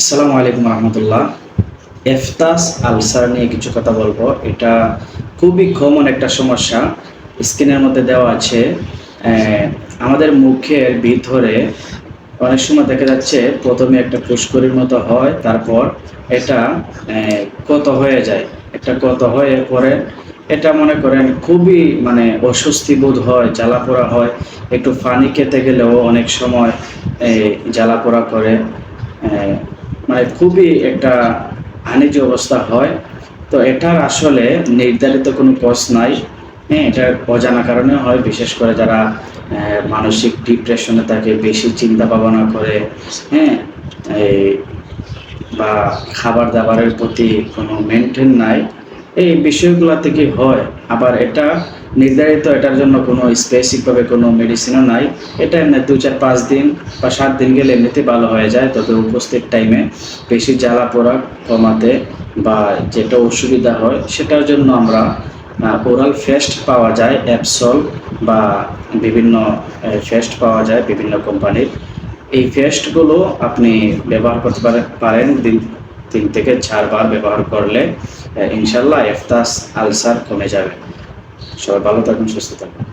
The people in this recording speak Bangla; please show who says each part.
Speaker 1: আসসালামু আলাইকুম রহমতুল্লাহ। এফতাস আলসার নিয়ে কিছু কথা বলবো। এটা খুবই কমন একটা সমস্যা। স্কিনের মধ্যে দেওয়া আছে। আমাদের মুখের ভিতরে অনেক সময় দেখা যাচ্ছে প্রথমে একটা ফুসকুড়ির মতো হয়, তারপর এটা ক্ষত হয়ে যায়। একটা ক্ষত হয়ে পরে এটা মনে করেন খুবই অস্বস্তি বোধ হয়, জ্বালা পোড়া হয়। একটু পানি খেতে গেলেও অনেক সময় জ্বালা পোড়া করে। আহ, খুবই একটা আনিজি অবস্থা হয়। তো এটার আসলে নির্ধারিত কোনো কজ নাই। হ্যাঁ, এটা অজানা কারণে হয়, বিশেষ করে যারা মানসিক ডিপ্রেশনে থাকে, বেশি চিন্তা ভাবনা করে। হ্যাঁ, এই বা খাবার দাবারের প্রতি কোনো মেনটেন নাই, এই বিষয়গুলো থেকে হয়। আবার এটা নির্ধারিত, এটার জন্য কোনো স্পেসিফিকভাবে কোনো মেডিসিনও নাই। এটা এমনি 2 4 5 দিন বা 7 দিন গেলে এমনিতে ভালো হয়ে যায়। তবে উপস্থিত টাইমে বেশি জ্বালা পোড়া কমাতে বা যেটা অসুবিধা হয় সেটার জন্য আমরা ওরাল ফেস্ট পাওয়া যায়, অ্যাপসল বা বিভিন্ন ফেস্ট পাওয়া যায় বিভিন্ন কোম্পানির। এই পেস্টগুলো আপনি ব্যবহার করতে পারেন দিন 3 থেকে 4 বার ব্যবহার করলে ইনশাল্লাহ এফতাস আলসার কমে যাবে। সবাই ভালো থাকুন, সুস্থ থাকুন।